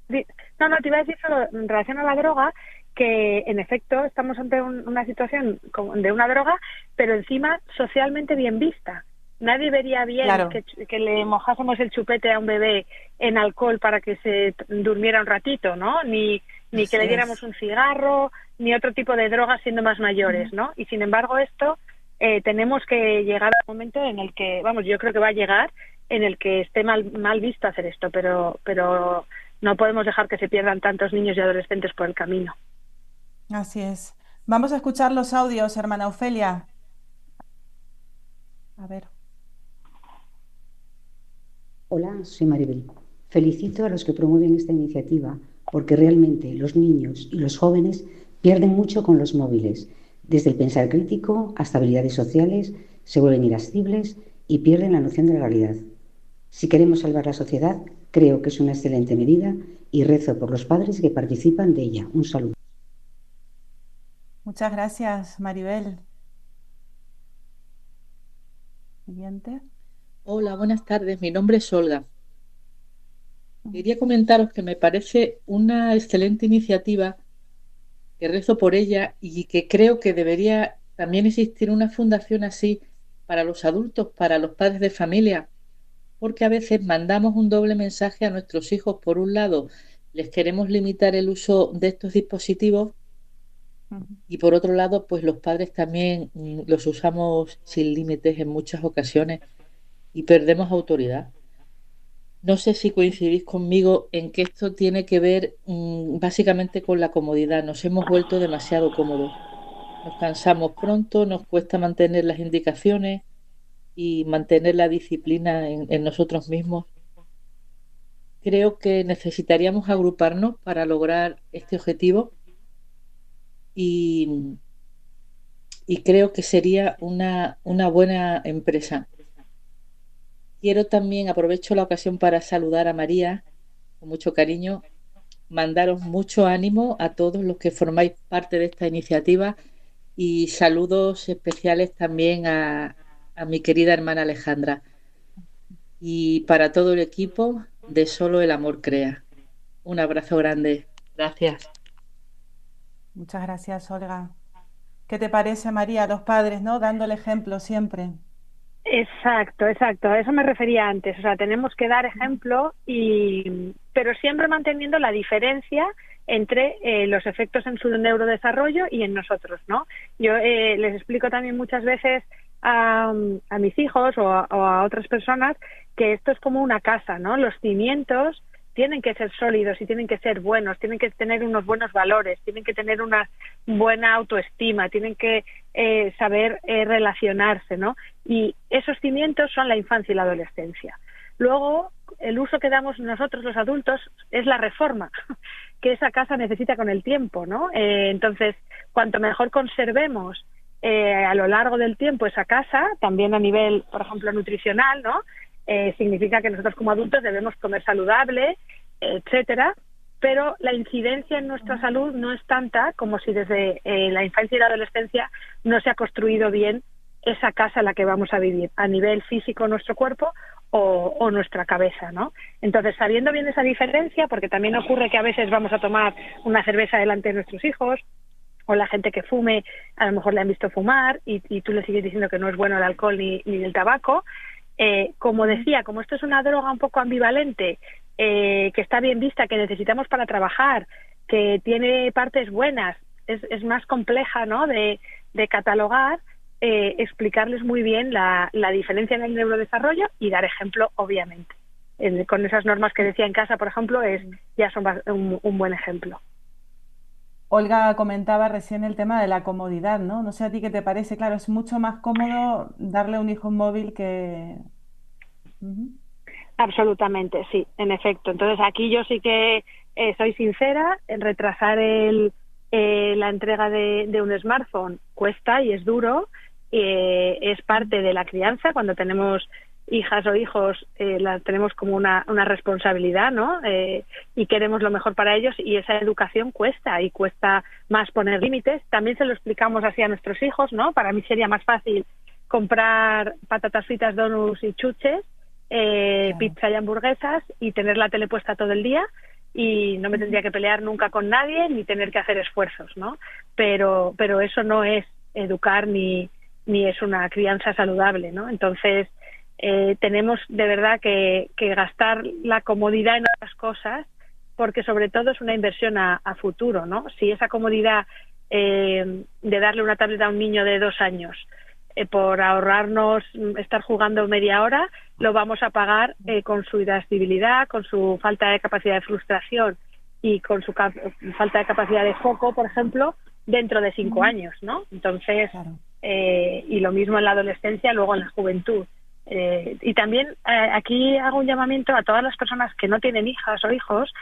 Sí. No, te iba a decir solo en relación a la droga, que en efecto estamos ante una situación de una droga, pero encima socialmente bien vista. Nadie vería bien Claro. que le mojásemos el chupete a un bebé en alcohol para que se durmiera un ratito, ¿no? Ni que le diéramos un cigarro, ni otro tipo de drogas siendo más mayores, ¿no? Y sin embargo esto tenemos que llegar al momento en el que, vamos, yo creo que va a llegar en el que esté mal visto hacer esto, pero no podemos dejar que se pierdan tantos niños y adolescentes por el camino. Así es. Vamos a escuchar los audios, hermana Ofelia. A ver. Hola, soy Maribel. Felicito a los que promueven esta iniciativa porque realmente los niños y los jóvenes pierden mucho con los móviles. Desde el pensar crítico hasta habilidades sociales, se vuelven irascibles y pierden la noción de la realidad. Si queremos salvar la sociedad, creo que es una excelente medida y rezo por los padres que participan de ella. Un saludo. Muchas gracias, Maribel. Siguiente. Hola, buenas tardes. Mi nombre es Olga. Quería comentaros que me parece una excelente iniciativa, que rezo por ella y que creo que debería también existir una fundación así para los adultos, para los padres de familia, porque a veces mandamos un doble mensaje a nuestros hijos. Por un lado, les queremos limitar el uso de estos dispositivos y por otro lado, pues los padres también los usamos sin límites en muchas ocasiones y perdemos autoridad. No sé si coincidís conmigo en que esto tiene que ver básicamente con la comodidad. Nos hemos vuelto demasiado cómodos. Nos cansamos pronto, nos cuesta mantener las indicaciones y mantener la disciplina en nosotros mismos. Creo que necesitaríamos agruparnos para lograr este objetivo y creo que sería una buena empresa. Quiero también, aprovecho la ocasión para saludar a María con mucho cariño, mandaros mucho ánimo a todos los que formáis parte de esta iniciativa y saludos especiales también a mi querida hermana Alejandra y para todo el equipo de Solo el Amor Crea. Un abrazo grande. Gracias. Muchas gracias, Olga. ¿Qué te parece, María? Los padres, ¿no? Dando el ejemplo siempre. Exacto, a eso me refería antes. O sea, tenemos que dar ejemplo, pero siempre manteniendo la diferencia entre los efectos en su neurodesarrollo y en nosotros, ¿no? Yo les explico también muchas veces a mis hijos o a otras personas que esto es como una casa, ¿no? Los cimientos tienen que ser sólidos y tienen que ser buenos, tienen que tener unos buenos valores, tienen que tener una buena autoestima, tienen que saber relacionarse, ¿no? Y esos cimientos son la infancia y la adolescencia. Luego, el uso que damos nosotros los adultos es la reforma que esa casa necesita con el tiempo, ¿no? Entonces, cuanto mejor conservemos a lo largo del tiempo esa casa, también a nivel, por ejemplo, nutricional, ¿no? Significa que nosotros como adultos debemos comer saludable, etcétera, pero la incidencia en nuestra salud no es tanta como si desde la infancia y la adolescencia no se ha construido bien esa casa en la que vamos a vivir, a nivel físico nuestro cuerpo o nuestra cabeza, ¿no? Entonces, sabiendo bien esa diferencia, porque también ocurre que a veces vamos a tomar una cerveza delante de nuestros hijos, o la gente que fume, a lo mejor le han visto fumar y tú le sigues diciendo que no es bueno el alcohol ni el tabaco. Como decía, como esto es una droga un poco ambivalente, que está bien vista, que necesitamos para trabajar, que tiene partes buenas, es más compleja, ¿no?, de catalogar, explicarles muy bien la diferencia en el neurodesarrollo y dar ejemplo, obviamente. Con esas normas que decía en casa, por ejemplo, ya son un buen ejemplo. Olga comentaba recién el tema de la comodidad, ¿no? No sé a ti qué te parece. Claro, es mucho más cómodo darle a un hijo un móvil que... Ujú. Absolutamente, sí, en efecto. Entonces aquí yo sí que soy sincera, en retrasar la entrega de un smartphone cuesta y es duro, es parte de la crianza. Cuando tenemos hijas o hijos, tenemos como una responsabilidad, ¿no? Y queremos lo mejor para ellos, y esa educación cuesta, y cuesta más poner límites. También se lo explicamos así a nuestros hijos, ¿no? Para mí sería más fácil comprar patatas fritas, donuts y chuches, Claro. pizza y hamburguesas, y tener la tele puesta todo el día, y no me tendría que pelear nunca con nadie ni tener que hacer esfuerzos, ¿no? Pero eso no es educar ni es una crianza saludable, ¿no? Entonces tenemos de verdad que gastar la comodidad en otras cosas, porque sobre todo es una inversión a futuro, ¿no? Si esa comodidad de darle una tableta a un niño de 2 años por ahorrarnos estar jugando media hora, lo vamos a pagar con su irascibilidad, con su falta de capacidad de frustración y con su falta de capacidad de foco, por ejemplo, dentro de 5 años, ¿no? Entonces, Claro. Y lo mismo en la adolescencia, luego en la juventud. Y también aquí hago un llamamiento a todas las personas que no tienen hijas o hijos,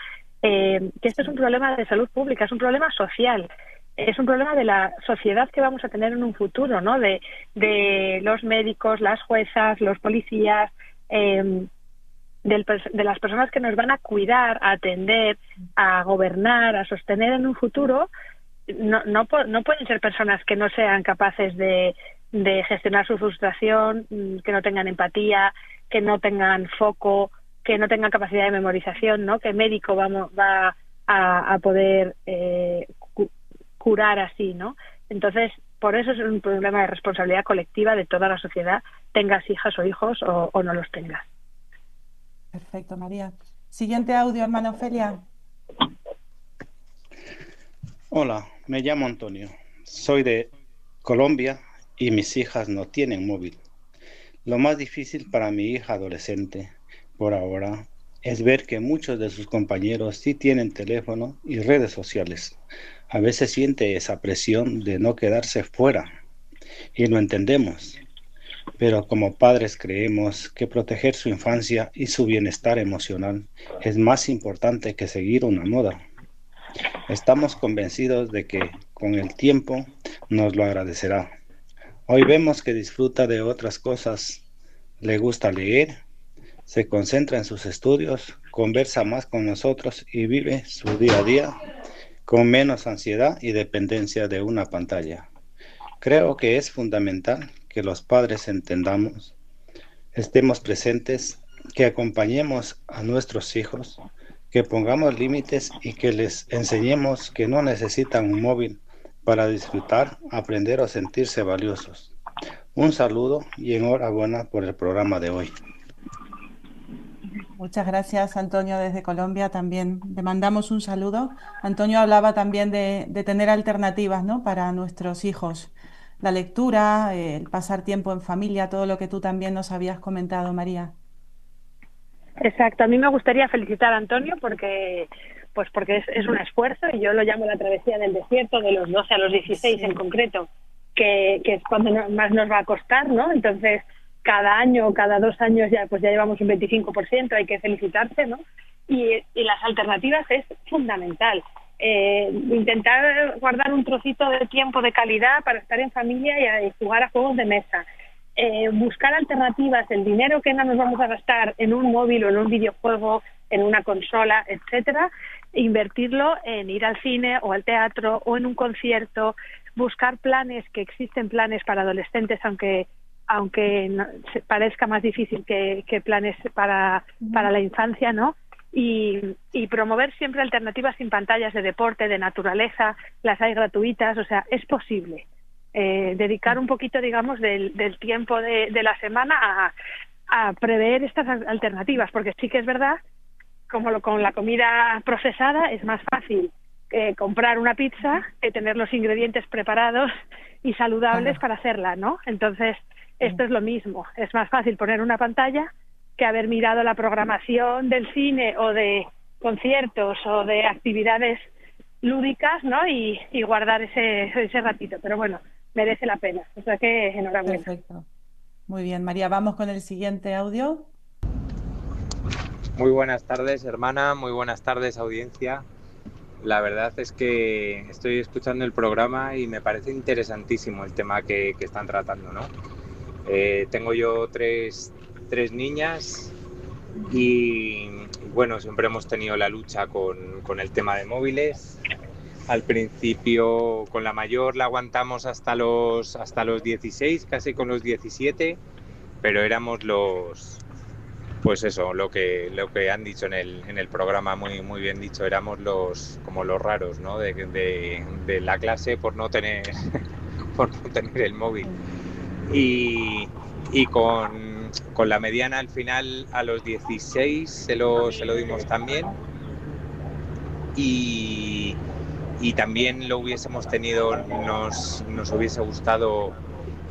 que este es un problema de salud pública, es un problema social. Es un problema de la sociedad que vamos a tener en un futuro, ¿no? De los médicos, las juezas, los policías, de las personas que nos van a cuidar, a atender, a gobernar, a sostener en un futuro. No pueden ser personas que no sean capaces de gestionar su frustración, que no tengan empatía, que no tengan foco, que no tengan capacidad de memorización, ¿no? ¿Qué médico va a poder curar así, ¿no? Entonces, por eso es un problema de responsabilidad colectiva de toda la sociedad, tengas hijas o hijos o no los tengas. Perfecto, María. Siguiente audio, hermana Ofelia. Hola, me llamo Antonio. Soy de Colombia y mis hijas no tienen móvil. Lo más difícil para mi hija adolescente, por ahora, es ver que muchos de sus compañeros sí tienen teléfono y redes sociales. A veces siente esa presión de no quedarse fuera, y lo entendemos. Pero como padres creemos que proteger su infancia y su bienestar emocional es más importante que seguir una moda. Estamos convencidos de que con el tiempo nos lo agradecerá. Hoy vemos que disfruta de otras cosas, le gusta leer, se concentra en sus estudios, conversa más con nosotros y vive su día a día con menos ansiedad y dependencia de una pantalla. Creo que es fundamental que los padres entendamos, estemos presentes, que acompañemos a nuestros hijos, que pongamos límites y que les enseñemos que no necesitan un móvil para disfrutar, aprender o sentirse valiosos. Un saludo y enhorabuena por el programa de hoy. Muchas gracias, Antonio, desde Colombia también. Le mandamos un saludo. Antonio hablaba también de tener alternativas, ¿no?, para nuestros hijos. La lectura, el pasar tiempo en familia, todo lo que tú también nos habías comentado, María. Exacto. A mí me gustaría felicitar a Antonio porque es un esfuerzo, y yo lo llamo la travesía del desierto, de los 12 a los 16 Sí. en concreto, que es cuando más nos va a costar, ¿no? Entonces, cada año, cada 2 años ya llevamos un 25%, hay que felicitarse, ¿no? Y las alternativas es fundamental. Intentar guardar un trocito de tiempo de calidad para estar en familia y jugar a juegos de mesa. Buscar alternativas, el dinero que no nos vamos a gastar en un móvil o en un videojuego, en una consola, etcétera, invertirlo en ir al cine o al teatro o en un concierto, buscar planes, que existen planes para adolescentes, aunque no, parezca más difícil que planes para la infancia, ¿no? Y promover siempre alternativas sin pantallas, de deporte, de naturaleza, las hay gratuitas, o sea, es posible. Dedicar un poquito, digamos, del tiempo de la semana a prever estas alternativas, porque sí que es verdad, como con la comida procesada, es más fácil comprar una pizza que tener los ingredientes preparados y saludables para hacerla, ¿no? Entonces, esto es lo mismo. Es más fácil poner una pantalla que haber mirado la programación del cine o de conciertos o de actividades lúdicas, ¿no? Y guardar ese ratito. Pero bueno, merece la pena. O sea que enhorabuena. Perfecto. Muy bien, María. Vamos con el siguiente audio. Muy buenas tardes, hermana. Muy buenas tardes, audiencia. La verdad es que estoy escuchando el programa y me parece interesantísimo el tema que están tratando, ¿no? Tengo yo tres niñas y bueno, siempre hemos tenido la lucha con el tema de móviles. Al principio con la mayor la aguantamos hasta los 16, casi con los 17, pero éramos pues eso, lo que han dicho en el programa, muy bien dicho, éramos como los raros, ¿no? de la clase por no tener el móvil. Y con la mediana al final a los 16 se lo dimos también, y también lo hubiésemos tenido, nos hubiese gustado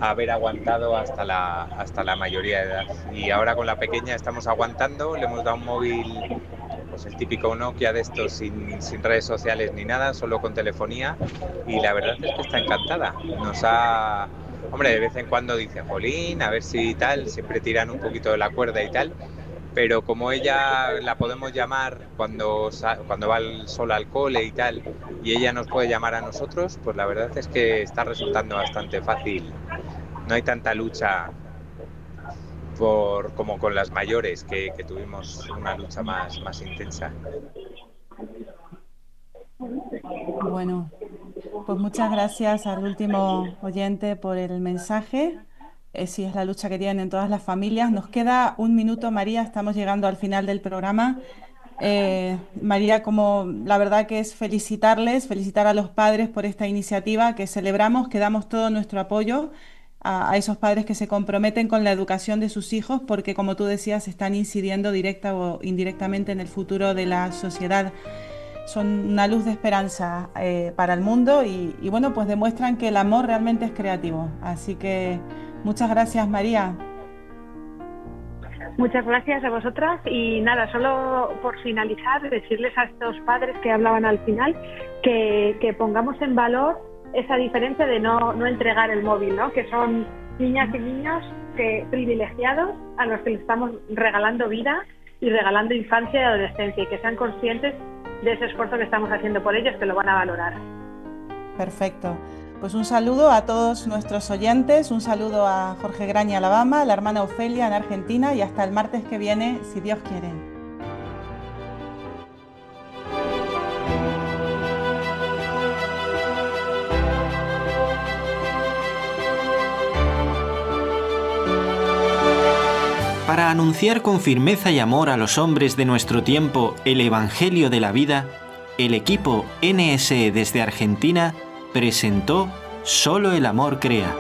haber aguantado hasta la mayoría de edad, y ahora con la pequeña estamos aguantando. Le hemos dado un móvil, pues el típico Nokia de estos sin redes sociales ni nada, solo con telefonía, y la verdad es que está encantada. Hombre, de vez en cuando dice, jolín, a ver si tal, siempre tiran un poquito de la cuerda y tal, pero como ella la podemos llamar cuando va sola al cole y tal, y ella nos puede llamar a nosotros, pues la verdad es que está resultando bastante fácil. No hay tanta lucha como con las mayores, que tuvimos una lucha más intensa. Bueno, pues muchas gracias al último oyente por el mensaje. Sí, es la lucha que tienen todas las familias. Nos queda un minuto, María, estamos llegando al final del programa. María, la verdad que es felicitar a los padres por esta iniciativa que celebramos, que damos todo nuestro apoyo a esos padres que se comprometen con la educación de sus hijos, porque como tú decías, están incidiendo directa o indirectamente en el futuro de la sociedad. Son una luz de esperanza para el mundo y bueno, pues demuestran que el amor realmente es creativo. Así que muchas gracias, María. Muchas gracias a vosotras, y nada, solo por finalizar, decirles a estos padres que hablaban al final que pongamos en valor esa diferencia de no entregar el móvil, ¿no? Que son niñas y niños privilegiados a los que les estamos regalando vida y regalando infancia y adolescencia, y que sean conscientes de ese esfuerzo que estamos haciendo por ellos, que lo van a valorar. Perfecto. Pues un saludo a todos nuestros oyentes, un saludo a Jorge Graña, Alabama, a la hermana Ofelia en Argentina, y hasta el martes que viene, si Dios quiere. Para anunciar con firmeza y amor a los hombres de nuestro tiempo el Evangelio de la vida, el equipo NSE desde Argentina presentó Solo el amor crea.